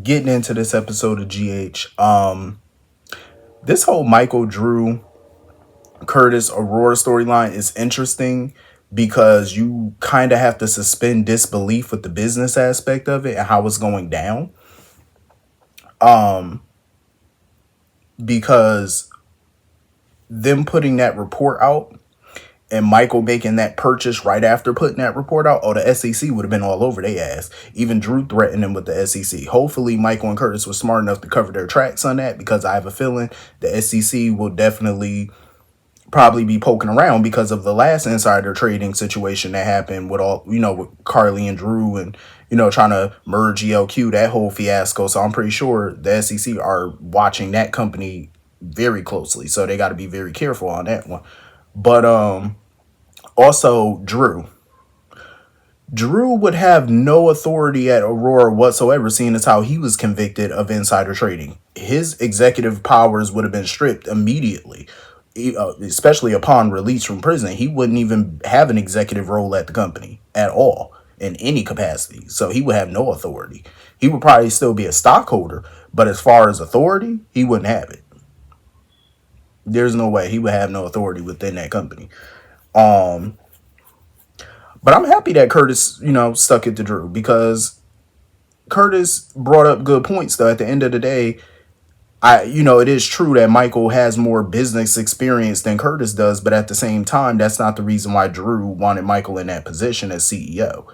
getting into this episode of GH, this whole Michael, Drew, Curtis, Aurora storyline is interesting because you kind of have to suspend disbelief with the business aspect of it and how it's going down. Um, because them putting that report out and Michael making that purchase right after putting that report out, oh, the SEC would have been all over their ass. Even Drew threatened them with the SEC. Hopefully, Michael and Curtis were smart enough to cover their tracks on that, because I have a feeling the SEC will definitely probably be poking around because of the last insider trading situation that happened with all, with Carly and Drew, and, trying to merge ELQ, that whole fiasco. So I'm pretty sure the SEC are watching that company very closely. So they got to be very careful on that one. But also Drew would have no authority at Aurora whatsoever, seeing as how he was convicted of insider trading. His executive powers would have been stripped immediately, especially upon release from prison. He wouldn't even have an executive role at the company at all in any capacity. So he would have no authority. He would probably still be a stockholder, but as far as authority, he wouldn't have it. There's no way he would have no authority within that company. Um, but I'm happy that Curtis, stuck it to Drew, because Curtis brought up good points though. At the end of the day, it is true that Michael has more business experience than Curtis does, but at the same time, that's not the reason why Drew wanted Michael in that position as CEO.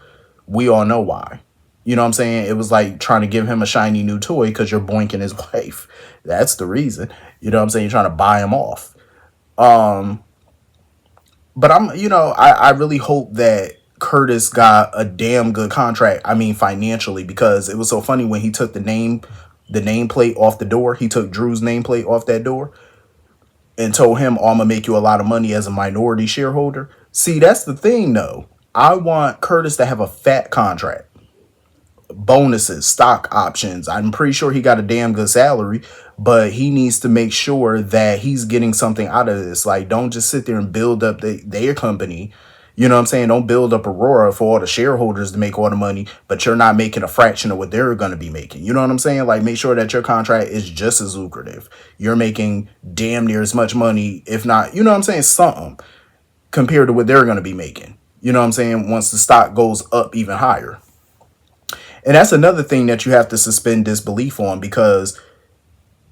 We all know why. You know what I'm saying? It was like trying to give him a shiny new toy because you're boinking his wife. That's the reason. You know what I'm saying? You're trying to buy him off. Um, but I really hope that Curtis got a damn good contract. I mean, financially, because it was so funny when he took the nameplate off the door. He took Drew's nameplate off that door and told him, "Oh, I'm gonna make you a lot of money as a minority shareholder." See, that's the thing, though. I want Curtis to have a fat contract, bonuses, stock options. I'm pretty sure he got a damn good salary, but he needs to make sure that he's getting something out of this. Like, don't just sit there and build up their company. You know what I'm saying? Don't build up Aurora for all the shareholders to make all the money, but you're not making a fraction of what they're going to be making. You know what I'm saying? Like, make sure that your contract is just as lucrative. You're making damn near as much money, if not, you know what I'm saying, something compared to what they're going to be making. You know what I'm saying? Once the stock goes up even higher. And that's another thing that you have to suspend disbelief on, because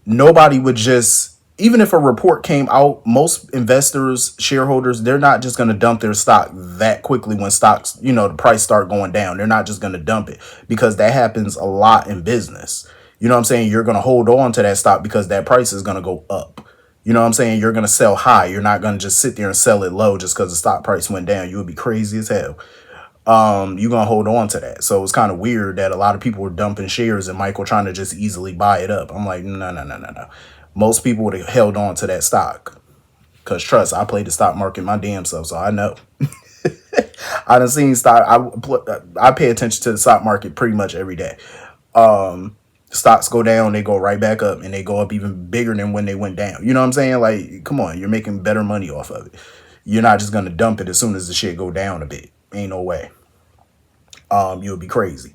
nobody would just, even if a report came out, most investors, shareholders, they're not just going to dump their stock that quickly when stocks, the price start going down. They're not just going to dump it, because that happens a lot in business. You know what I'm saying? You're going to hold on to that stock because that price is going to go up. You know what I'm saying? You're going to sell high. You're not going to just sit there and sell it low just because the stock price went down. You would be crazy as hell. You're gonna hold on to that. So it's kind of weird that a lot of people were dumping shares and Michael trying to just easily buy it up. I'm like, no, no, no, no, no. Most people would have held on to that stock. Cause trust, I played the stock market my damn self, so I know. I done seen stock. I pay attention to the stock market pretty much every day. Stocks go down, they go right back up, and they go up even bigger than when they went down. You know what I'm saying? Like, come on, you're making better money off of it. You're not just gonna dump it as soon as the shit go down a bit. Ain't no way. You would be crazy.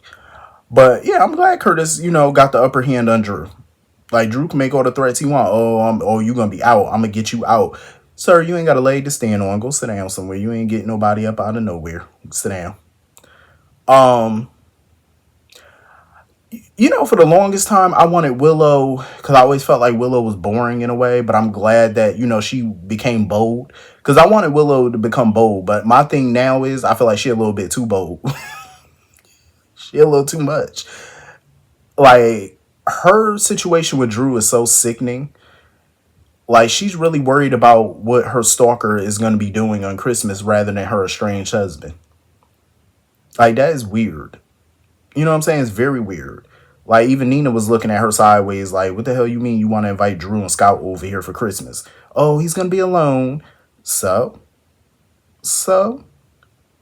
But yeah, I'm glad Curtis, got the upper hand on Drew. Like, Drew can make all the threats he want. Oh, you gonna be out. I'm gonna get you out. Sir, you ain't got a leg to stand on. Go sit down somewhere. You ain't getting nobody up out of nowhere. Sit down. Um, for the longest time, I wanted Willow, because I always felt like Willow was boring in a way, but I'm glad that, she became bold. Because I wanted Willow to become bold, but my thing now is I feel like she a little bit too bold. She a little too much. Like, her situation with Drew is so sickening. Like, she's really worried about what her stalker is going to be doing on Christmas rather than her estranged husband. Like, that is weird. You know what I'm saying? It's very weird. Like, even Nina was looking at her sideways like, what the hell you mean you want to invite Drew and Scout over here for Christmas? Oh, he's going to be alone. So? So?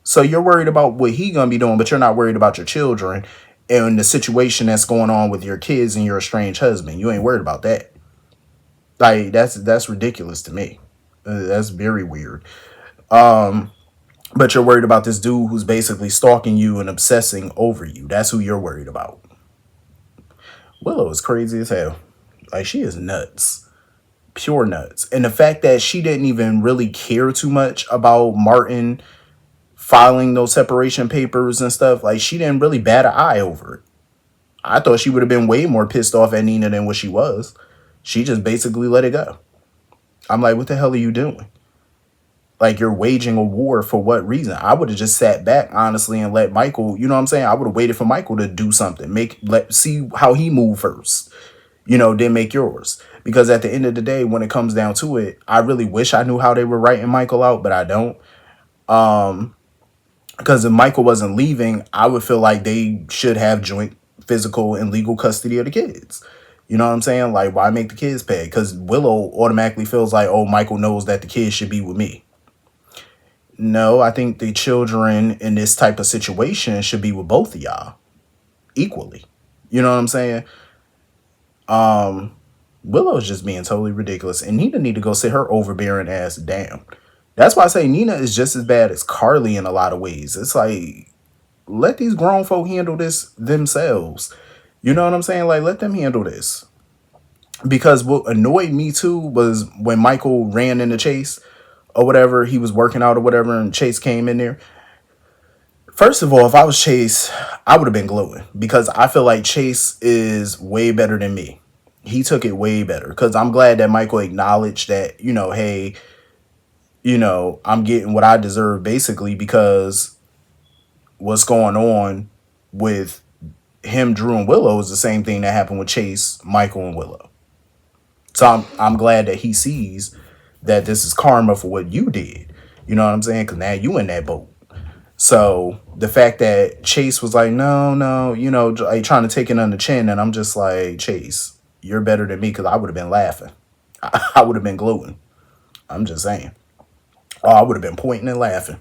So you're worried about what he going to be doing, but you're not worried about your children and the situation that's going on with your kids and your estranged husband. You ain't worried about that. Like, that's ridiculous to me. That's very weird. Um, but you're worried about this dude who's basically stalking you and obsessing over you. That's who you're worried about. Willow is crazy as hell. Like, she is nuts. Pure nuts. And the fact that she didn't even really care too much about Martin filing those separation papers and stuff, like, she didn't really bat an eye over it. I thought she would have been way more pissed off at Nina than what she was. She just basically let it go. I'm like, what the hell are you doing? Like, you're waging a war for what reason? I would have just sat back, honestly, and let Michael, you know what I'm saying? I would have waited for Michael to do something. See how he moved first. Then make yours. Because at the end of the day, when it comes down to it, I really wish I knew how they were writing Michael out, but I don't. Because if Michael wasn't leaving, I would feel like they should have joint physical and legal custody of the kids. You know what I'm saying? Like, why make the kids pay? Because Willow automatically feels like, oh, Michael knows that the kids should be with me. No, I think the children in this type of situation should be with both of y'all equally. You know what I'm saying? Willow's just being totally ridiculous, and Nina need to go sit her overbearing ass down. That's why I say Nina is just as bad as Carly in a lot of ways. It's like, let these grown folk handle this themselves. You know what I'm saying? Like, let them handle this. Because what annoyed me too was when Michael ran into Chase or whatever, he was working out or whatever, and Chase came in there. First of all, if I was Chase, I would have been gloating because I feel like Chase is way better than me. He took it way better because I'm glad that Michael acknowledged that, hey, I'm getting what I deserve basically because what's going on with him, Drew, and Willow is the same thing that happened with Chase, Michael, and Willow. So I'm glad that he sees that this is karma for what you did. You know what I'm saying? Because now you in that boat. So the fact that Chase was like, no, like trying to take it on the chin, and I'm just like, Chase, you're better than me because I would have been laughing. I would have been gloating. I'm just saying. Oh, I would have been pointing and laughing.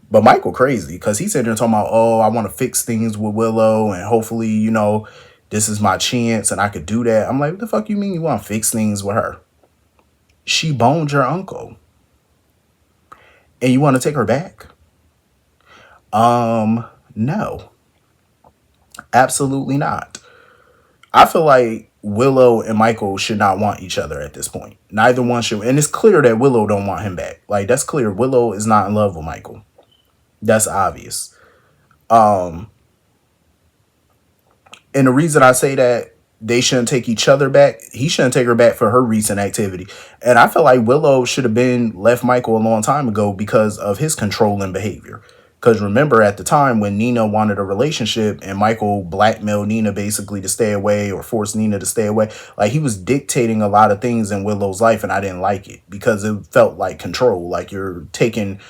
But Michael crazy because he's sitting there talking about, oh, I want to fix things with Willow and hopefully, this is my chance and I could do that. I'm like, what the fuck you mean you want to fix things with her? She boned your uncle. And you want to take her back? No. Absolutely not. I feel like Willow and Michael should not want each other at this point. Neither one should. And it's clear that Willow don't want him back. Like, that's clear. Willow is not in love with Michael. That's obvious. And the reason I say that they shouldn't take each other back, he shouldn't take her back for her recent activity. And I feel like Willow should have been left Michael a long time ago because of his controlling behavior. Because remember at the time when Nina wanted a relationship and Michael blackmailed Nina basically to stay away or forced Nina to stay away, like he was dictating a lot of things in Willow's life and I didn't like it because it felt like control. Like you're taking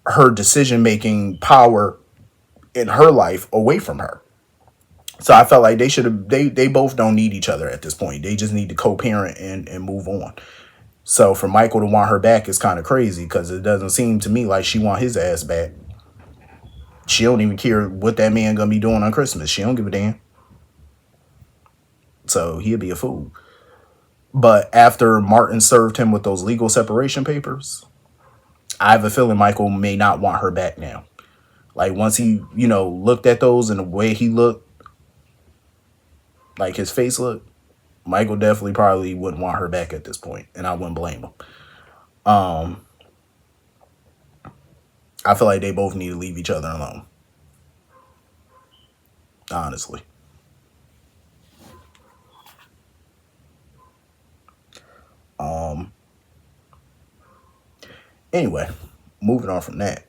her decision-making power in her life away from her. So I felt like they both don't need each other at this point. They just need to co-parent and move on. So for Michael to want her back is kind of crazy because it doesn't seem to me like she want his ass back. She don't even care what that man gonna be doing on Christmas. She don't give a damn. So he'll be a fool. But after Martin served him with those legal separation papers, I have a feeling Michael may not want her back now. Like once he, looked at those and the way he looked, like his face looked, Michael definitely probably wouldn't want her back at this point, and I wouldn't blame him. I feel like they both need to leave each other alone. Honestly. Anyway, moving on from that.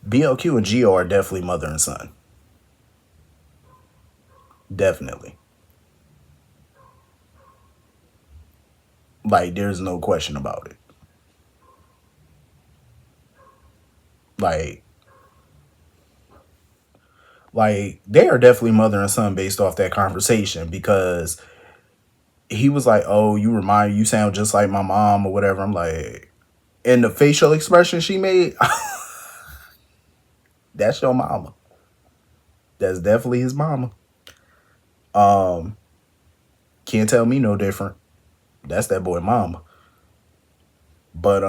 BLQ and Gio are definitely mother and son. Definitely. Like, there's no question about it. Like they are definitely mother and son based off that conversation because he was like, oh, you sound just like my mom or whatever. I'm like, and the facial expression she made, that's your mama. That's definitely his mama. Can't tell me no different. That's that boy mama. But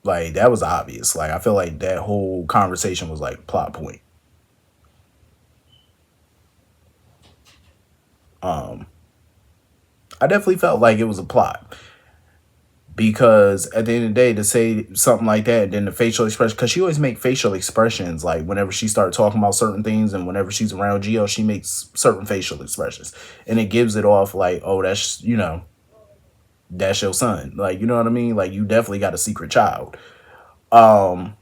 Like that was obvious. Like I feel like that whole conversation was like plot point. Um, I definitely felt like it was a plot because at the end of the day, to say something like that, and then the facial expression, because she always make facial expressions, like whenever she starts talking about certain things, and whenever she's around Gio, she makes certain facial expressions, and it gives it off like, oh, that's that's your son, like you know what I mean, like you definitely got a secret child. Um,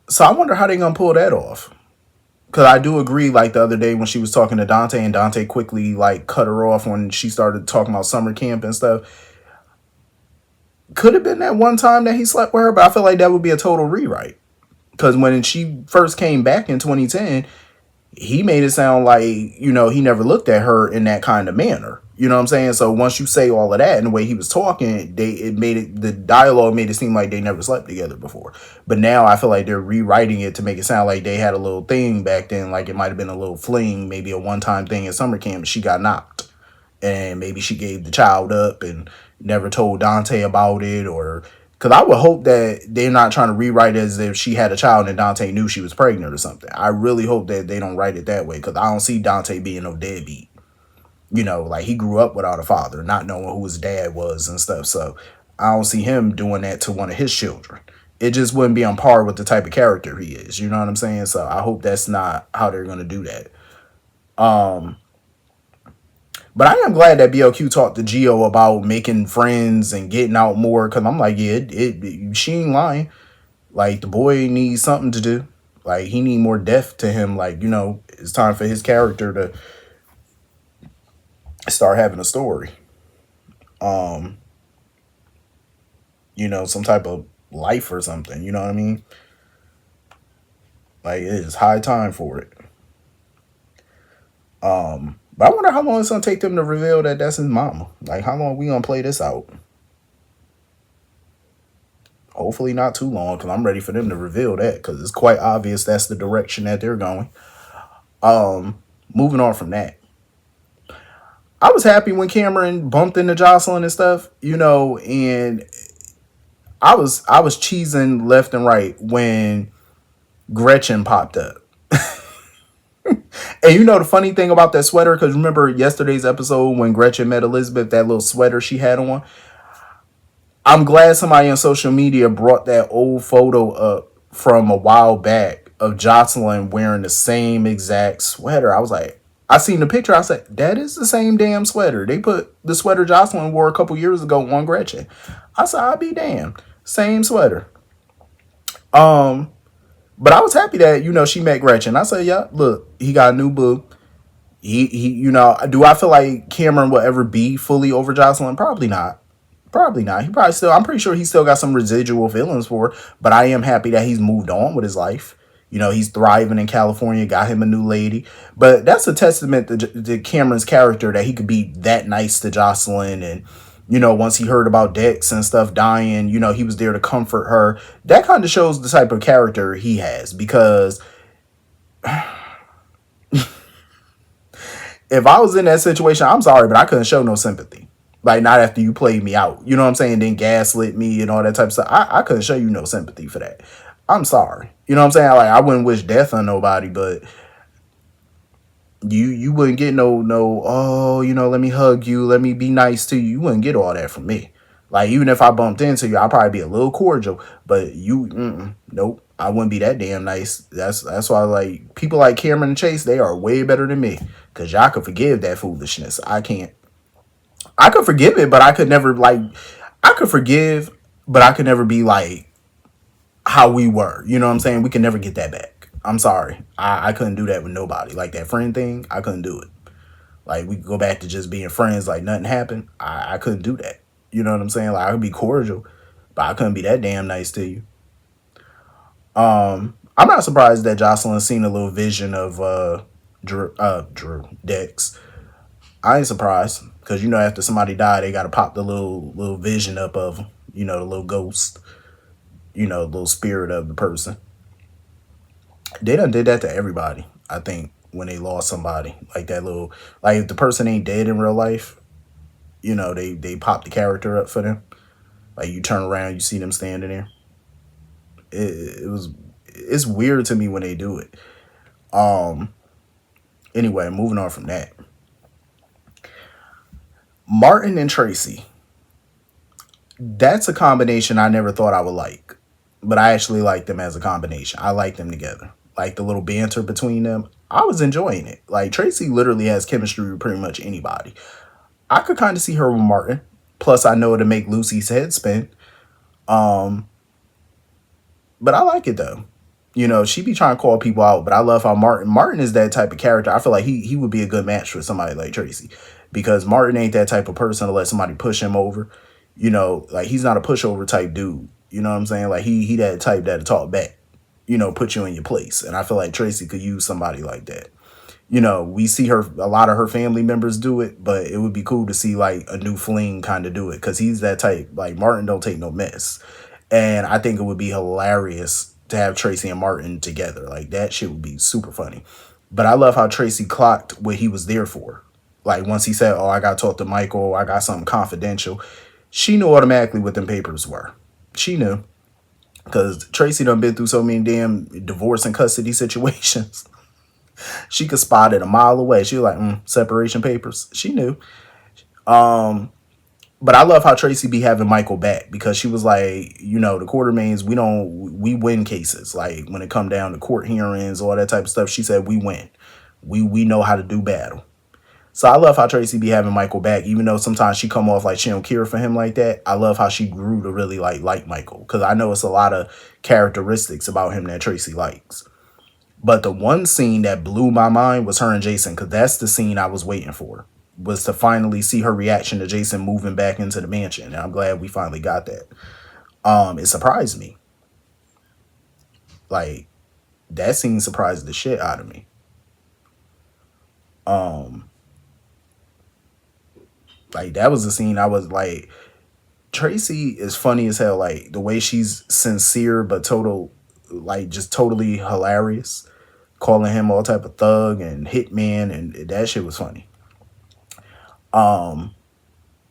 so I wonder how they gonna pull that off. Cause I do agree, like the other day when she was talking to Dante, and Dante quickly like cut her off when she started talking about summer camp and stuff. Could have been that one time that he slept with her, but I feel like that would be a total rewrite. Because when she first came back in 2010, he made it sound like, he never looked at her in that kind of manner. You know what I'm saying? So once you say all of that and the way he was talking, the dialogue made it seem like they never slept together before. But now I feel like they're rewriting it to make it sound like they had a little thing back then, like it might have been a little fling, maybe a one-time thing at summer camp. She got knocked, and maybe she gave the child up and never told Dante about it, or because I would hope that they're not trying to rewrite it as if she had a child and Dante knew she was pregnant or something. I really hope that they don't write it that way, because I don't see Dante being no deadbeat. Like he grew up without a father, not knowing who his dad was and stuff. So I don't see him doing that to one of his children. It just wouldn't be on par with the type of character he is. You know what I'm saying? So I hope that's not how they're going to do that. Um, But I am glad that BLQ talked to Geo about making friends and getting out more. Cause I'm like, yeah, she ain't lying. Like the boy needs something to do. Like he need more depth to him. Like it's time for his character to start having a story. Um, some type of life or something. You know what I mean? Like it is high time for it. But I wonder how long it's gonna take them to reveal that that's his mama. Like how long we gonna play this out? Hopefully not too long, because I'm ready for them to reveal that, because it's quite obvious that's the direction that they're going. Moving on from that, I was happy when Cameron bumped into Josslyn and stuff, and I was cheesing left and right when Gretchen popped up. And the funny thing about that sweater, because remember yesterday's episode when Gretchen met Elizabeth, that little sweater she had on? I'm glad somebody on social media brought that old photo up from a while back of Josslyn wearing the same exact sweater. I was like, I seen the picture. I said, that is the same damn sweater. They put the sweater Josslyn wore a couple years ago on Gretchen. I said, I'll be damned. Same sweater. But I was happy that, she met Gretchen. I said, yeah, look, he got a new boo. Do I feel like Cameron will ever be fully over Josslyn? Probably not. Probably not. He probably still, I'm pretty sure he still got some residual feelings for her, but I am happy that he's moved on with his life. He's thriving in California, got him a new lady. But that's a testament to Cameron's character, that he could be that nice to Josslyn. And, once he heard about Dex and stuff dying, he was there to comfort her. That kind of shows the type of character he has, because if I was in that situation, I'm sorry, but I couldn't show no sympathy. Like, not after you played me out. You know what I'm saying? Then gaslit me and all that type of stuff. I couldn't show you no sympathy for that. I'm sorry. You know what I'm saying? Like, I wouldn't wish death on nobody, but you wouldn't get no, oh, let me hug you, let me be nice to you. You wouldn't get all that from me. Like, even if I bumped into you, I'd probably be a little cordial, but nope. I wouldn't be that damn nice. That's why, like, people like Cameron and Chase, they are way better than me, because y'all could forgive that foolishness. I can't. I could forgive it, but I could never, like, I could forgive, but I could never be like how we were. You know what I'm saying? We can never get that back. I'm sorry. I couldn't do that with nobody. Like that friend thing, I couldn't do it. Like, we could go back to just being friends like nothing happened. I couldn't do that. You know what I'm saying? Like, I could be cordial, but I couldn't be that damn nice to you. I'm not surprised that Josslyn seen a little vision of Dex. I ain't surprised, because after somebody died, they gotta pop the little vision up of them. The little ghost, the little spirit of the person. They done did that to everybody, I think, when they lost somebody. Like that little, if the person ain't dead in real life, they pop the character up for them. Like you turn around, you see them standing there. It was it's weird to me when they do it. Um. Anyway, moving on from that, Martin and Tracy. That's a combination I never thought I would like, but I actually like them as a combination. I like them together. Like the little banter between them, I was enjoying it. Like Tracy literally has chemistry with pretty much anybody. I could kind of see her with Martin. Plus, I know it'll make Lucy's head spin. Um, but I like it though. You know, she be trying to call people out, but I love how Martin is that type of character. I feel like he would be a good match for somebody like Tracy, because Martin ain't that type of person to let somebody push him over. You know, like he's not a pushover type dude. You know what I'm saying? Like he that type that'll talk back. You know, put you in your place. And I feel like Tracy could use somebody like that. You know, we see her, a lot of her family members do it, but it would be cool to see like a new fling kind of do it, because he's that type. Like Martin don't take no mess. And I think it would be hilarious to have Tracy and Martin together. Like that shit would be super funny. But I love how Tracy clocked what he was there for. Like once he said, "Oh, I got to talk to Michael. I got something confidential." She knew automatically what them papers were. She knew, because Tracy done been through so many damn divorce and custody situations. She could spot it a mile away. She was like, separation papers. She knew. Um, but I love how Tracy be having Michael back, because she was like, you know, the Quartermains, we win cases. Like when it come down to court hearings, all that type of stuff, she said we win. We know how to do battle. So I love how Tracy be having Michael back, even though sometimes she come off like she don't care for him like that. I love how she grew to really like Michael, because I know it's a lot of characteristics about him that Tracy likes. But the one scene that blew my mind was her and Jason, because that's the scene I was waiting for, was to finally see her reaction to Jason moving back into the mansion. And I'm glad we finally got that. It surprised me. Like that scene surprised the shit out of me. Um, like that was the scene I was like, Tracy is funny as hell. Like the way she's sincere but total, like just totally hilarious, calling him all type of thug and hitman, and that shit was funny. Um,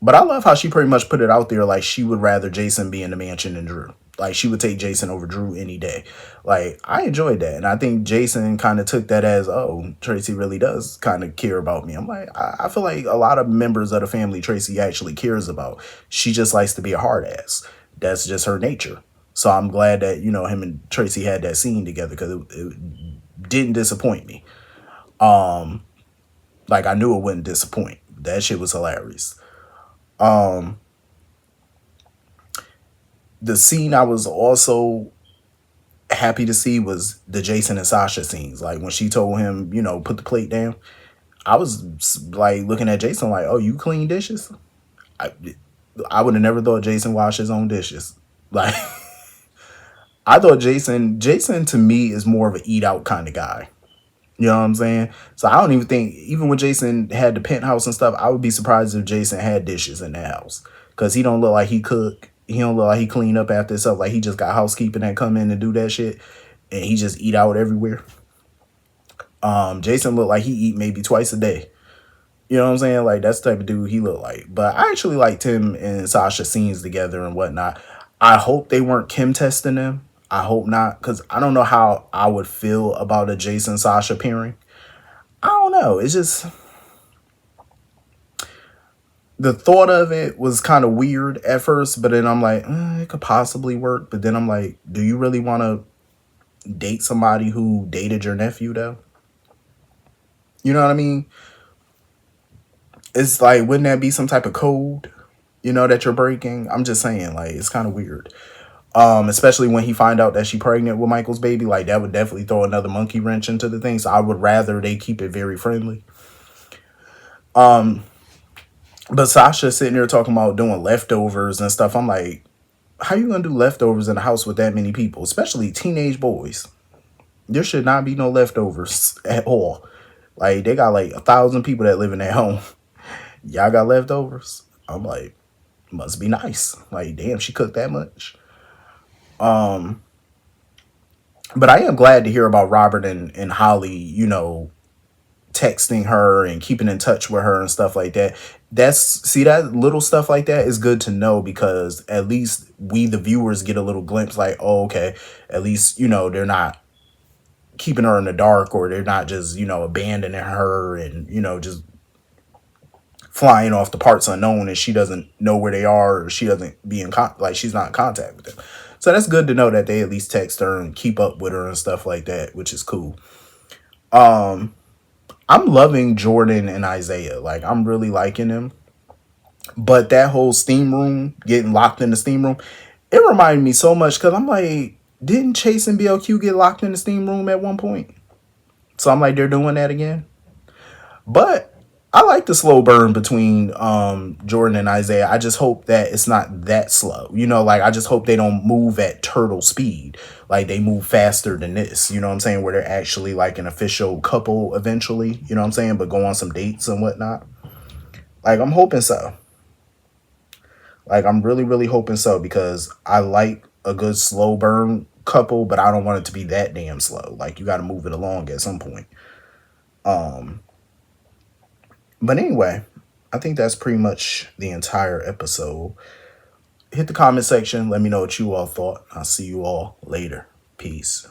but I love how she pretty much put it out there like she would rather Jason be in the mansion than Drew. Like she would take Jason over Drew any day. Like I enjoyed that, and I think Jason kind of took that as, oh, Tracy really does kind of care about me. I'm like, I feel like a lot of members of the family Tracy actually cares about. She just likes to be a hard ass. That's just her nature. So I'm glad that, you know, him and Tracy had that scene together, because it didn't disappoint me. Um, like I knew it wouldn't disappoint. That shit was hilarious. Um, the scene I was also happy to see was the Jason and Sasha scenes. Like when she told him, you know, put the plate down. I was like looking at Jason like, oh, you clean dishes? I, I would have never thought Jason washed his own dishes. Like I thought Jason to me is more of an eat out kind of guy. You know what I'm saying? So I don't even think, even when Jason had the penthouse and stuff, I would be surprised if Jason had dishes in the house, because he don't look like he cook. He don't look like he clean up after himself. Like he just got housekeeping that come in and do that shit, and he just eat out everywhere. Jason looked like he eat maybe twice a day. You know what I'm saying? Like that's the type of dude he looked like. But I actually liked him and Sasha scenes together and whatnot. I hope they weren't Kim testing them. I hope not, because I don't know how I would feel about a Jason Sasha pairing. I don't know. It's just the thought of it was kind of weird at first, but then I'm like, it could possibly work. But then I'm like, do you really want to date somebody who dated your nephew though? You know what I mean? It's like, wouldn't that be some type of code, you know, that you're breaking? I'm just saying, like, it's kind of weird. Especially when he find out that she pregnant with Michael's baby, like that would definitely throw another monkey wrench into the thing. So I would rather they keep it very friendly. Um, but Sasha sitting there talking about doing leftovers and stuff. I'm like, how you gonna do leftovers in a house with that many people, especially teenage boys? There should not be no leftovers at all. Like they got like 1,000 people that live in that home. Y'all got leftovers? I'm like, must be nice. Like, damn, she cooked that much. Um, but I am glad to hear about Robert and Holly, you know, texting her and keeping in touch with her and stuff like that. That little stuff like that is good to know, because at least we the viewers get a little glimpse, like, oh, okay, at least, they're not keeping her in the dark, or they're not just, abandoning her and, just flying off to parts unknown, and she doesn't know where they are, or she doesn't be like she's not in contact with them. So that's good to know that they at least text her and keep up with her and stuff like that, which is cool. I'm loving Jordan and Isaiah. Like, I'm really liking them. But that whole steam room, getting locked in the steam room, it reminded me so much, because I'm like, didn't Chase and BLQ get locked in the steam room at one point? So I'm like, they're doing that again. But I like the slow burn between Jordan and Isaiah. I just hope that it's not that slow. Like, I just hope they don't move at turtle speed. Like, they move faster than this. You know what I'm saying? Where they're actually like an official couple eventually. You know what I'm saying? But go on some dates and whatnot. Like, I'm hoping so. Like, I'm really, really hoping so, because I like a good slow burn couple, but I don't want it to be that damn slow. Like, you got to move it along at some point. But anyway, I think that's pretty much the entire episode. Hit the comment section. Let me know what you all thought. I'll see you all later. Peace.